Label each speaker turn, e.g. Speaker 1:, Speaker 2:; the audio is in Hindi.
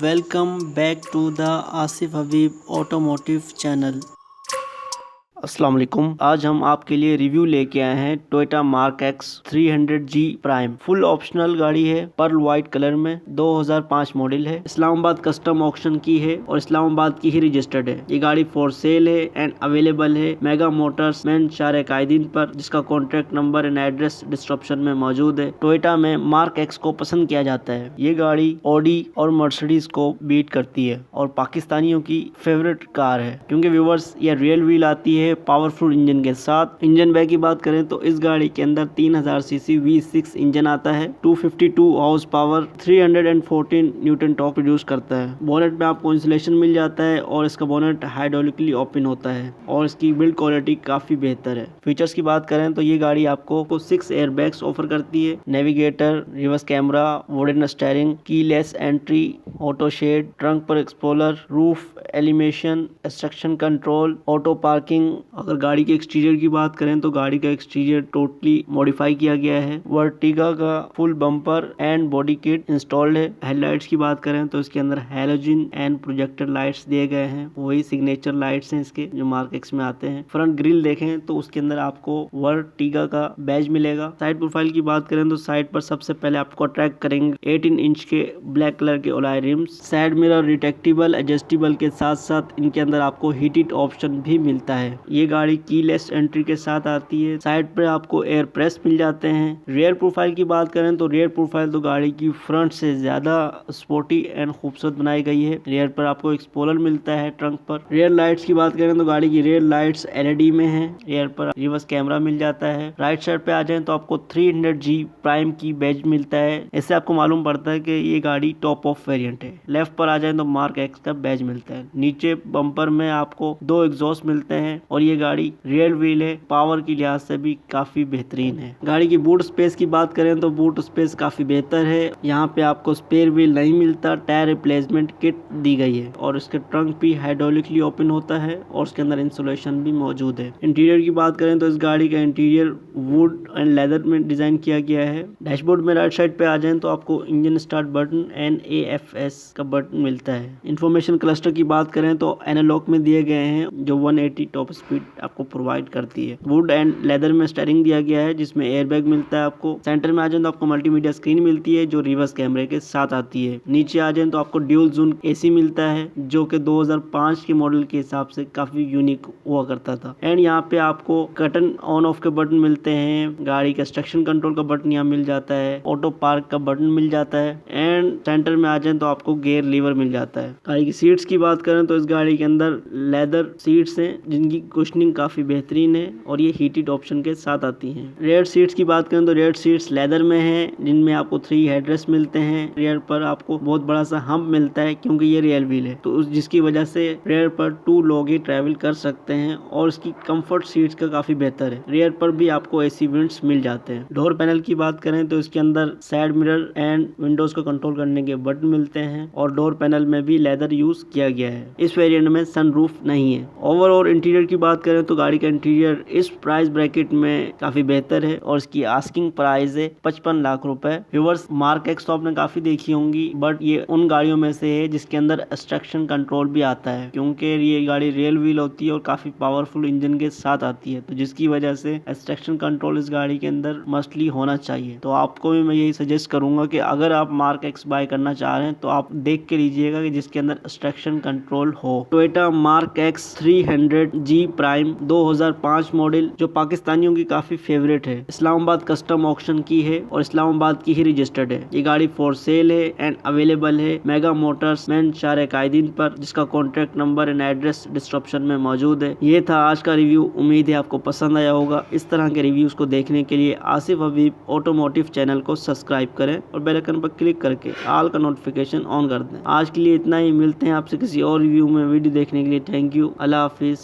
Speaker 1: Welcome back to the Asif Habib Automotive channel. अस्सलाम वालेकुम। आज हम आपके लिए रिव्यू लेके आए हैं Toyota mark x 300G prime. Full optional गाड़ी है, पर्ल व्हाइट कलर में, 2005 मॉडल है, इस्लामाबाद कस्टम ऑक्शन की है और इस्लामाबाद की ही रजिस्टर्ड है। ये गाड़ी फॉर सेल है एंड अवेलेबल है मेगा मोटर्स मेन शार कायदीन पर, जिसका contact number and address description में मौजूद है। टोयोटा में मार्क एक्स को पसंद किया जाता है। ये गाड़ी ऑडी और मर्सिडीज को बीट करती है और पाकिस्तानियों की फेवरेट कार है, क्योंकि व्यूवर्स ये रियल व्हील आती है पावरफुल इंजन के साथ। इंजन बैग की बात करें तो इस गाड़ी के अंदर 3000 सीसी V6 इंजन आता है, 252 horse power, 314 Newton torque produce करता है। बोनेट में आपको इंसुलेशन मिल जाता है और इसका बोनेट हाइड्रोलिकली ओपन होता है और इसकी बिल्ड क्वालिटी काफी बेहतर है। फीचर्स की बात करें तो ये गाड़ी आपको 6 एयर बैग्स ऑफर करती है, navigator, reverse camera, wooden steering, keyless entry, auto shade, trunk पर explorer, roof illumination, extraction control, auto parking. अगर गाड़ी के एक्सटीरियर की बात करें तो गाड़ी का एक्सटीरियर टोटली मॉडिफाई किया गया है। वर्टिगा का full bumper and body kit installed है। हेडलाइट्स की बात करें तो इसके अंदर हैलोजन एंड प्रोजेक्टर लाइट्स दिए गए हैं, वही सिग्नेचर लाइट्स हैं इसके जो मार्क एक्स में आते हैं। फ्रंट ग्रिल देखें तो उसके अंदर आपको वर्टिगा का बैज मिलेगा। साइड प्रोफाइल की बात करें तो साइड पर सबसे पहले आपको अट्रैक्ट करेंगे 18 इंच के ब्लैक कलर के alloy RIMS. Side mirror retractable adjustable के साथ साथ इनके अंदर आपको हीटेड ऑप्शन भी मिलता है। ये गाड़ी कीलेस एंट्री के साथ आती है। साइड पे आपको एयर प्रेस मिल जाते हैं। रियर प्रोफाइल की बात करें तो रियर प्रोफाइल तो गाड़ी की फ्रंट से ज्यादा स्पोर्टी एंड खूबसूरत बनाई गई है। रियर पर आपको एक स्पॉइलर मिलता है ट्रंक पर। रियर लाइट्स की बात करें तो गाड़ी की रियर लाइट्स LED में है। रियर पर रिवर्स कैमरा मिल जाता है। राइट साइड पे आ जाए तो आपको 300G प्राइम की बैज मिलता है। इससे आपको मालूम पड़ता है कि ये गाड़ी टॉप ऑफ वेरिएंट है। लेफ्ट पर आ जाए तो मार्क एक्स का बैज मिलता है। नीचे बम्पर में आपको 2 एग्जॉस्ट मिलते हैं और ये गाड़ी रियल व्हील है, पावर की लिहाज से भी काफी बेहतरीन है। गाड़ी की बूट स्पेस की बात करें तो बूट स्पेस काफी बेहतर है। यहाँ पे आपको स्पेयर व्हील नहीं मिलता, टायर रिप्लेसमेंट किट दी गई है और इसके ट्रंक भी हाइड्रोलिकली ओपन होता है और उसके अंदर इंसुलेशन भी मौजूद है। इंटीरियर की बात करें तो इस गाड़ी का इंटीरियर वुड एंड लेदर में डिजाइन किया गया है। डैशबोर्ड में राइट साइड पे आ जाए तो आपको engine start button and AFS का बटन मिलता है। इंफॉर्मेशन क्लस्टर की बात करें तो एनालॉग में दिए गए हैं जो 180 टॉप स्पीड आपको प्रोवाइड करती है। वुड एंड लेदर में स्टीयरिंग दिया गया है जिसमें एयरबैग मिलता है आपको। सेंटर में आ जाए तो आपको मल्टीमीडिया स्क्रीन मिलती है जो रिवर्स कैमरे के साथ आती है। नीचे आ जाए तो आपको ड्यूल जोन AC मिलता है जो कि 2005 के मॉडल के हिसाब से काफी यूनिक हुआ करता था। एंड यहाँ पे आपको कर्टन ऑन ऑफ के बटन मिलते हैं। गाड़ी का एक्सट्रैक्शन कंट्रोल का बटन यहाँ मिल जाता है। ऑटो पार्क का बटन मिल जाता है एंड सेंटर में आ जाए तो आपको गियर लीवर मिल जाता है। गाड़ी की सीट्स की बात करें तो इस गाड़ी के अंदर लेदर सीट्स हैं जिनकी कुशनिंग काफी बेहतरीन है और ये हीटेड ऑप्शन के साथ आती हैं। रेयर सीट्स की बात करें तो रेयर सीट्स लेदर में हैं जिनमें आपको 3 हेडरेस्ट मिलते हैं। रेयर पर आपको बहुत बड़ा सा हम्प मिलता है क्योंकि ये रियल व्हील है, तो जिसकी वजह से रेयर पर 2 लोग ही ट्रैवल कर सकते हैं और इसकी कंफर्ट सीट्स का काफी बेहतर है। रेयर पर भी आपको AC विंड्स मिल जाते हैं। डोर पैनल की बात करें तो इसके अंदर साइड मिरर एंड विंडोज को कंट्रोल करने के बटन मिलते हैं और डोर पैनल में भी लेदर यूज किया गया है। इस वेरिएंट में सनरूफ नहीं है। ओवरऑल इंटीरियर की बात करें तो गाड़ी का इंटीरियर इस प्राइस ब्रैकेट में काफी बेहतर है और इसकी आस्किंग प्राइस है 55 लाख रुपए। व्यूअर्स, मार्क एक्स तो आपने काफी देखी होंगी, बट ये उन गाड़ियों में से है जिसके अंदर एक्सट्रैक्शन कंट्रोल भी आता है, क्योंकि ये गाड़ी रियल व्हील होती है और काफी पावरफुल इंजन के साथ आती है, तो जिसकी वजह से एक्सट्रैक्शन कंट्रोल इस गाड़ी के अंदर मस्टली होना चाहिए। तो आपको भी मैं यही सजेस्ट करूंगा कि अगर आप मार्क एक्स बाय करना चाह रहे हैं तो आप देख के लीजिएगा कि जिसके अंदर एक्सट्रैक्शन कंट्रोल हो। Toyota mark x 300G prime 2005 model जो पाकिस्तानियों की काफी फेवरेट है, इस्लामाबाद कस्टम ऑक्शन की है और इस्लामाबाद की ही रजिस्टर्ड है। ये गाड़ी फॉर सेल है एंड अवेलेबल है मेगा मोटर्स मेन शार कायदीन पर, जिसका contact number and address description में मौजूद है। ये था आज का रिव्यू। उम्मीद है आपको पसंद आया होगा। इस तरह के रिव्यूज को देखने के लिए आसिफ हबीब ऑटोमोटिव चैनल को सब्सक्राइब करें और बेल आइकन पर क्लिक करके ऑल का नोटिफिकेशन ऑन कर दें। आज के लिए इतना ही, मिलते हैं आपसे किसी और रिव्यू में। वीडियो देखने के लिए थैंक यू। Allah Hafiz.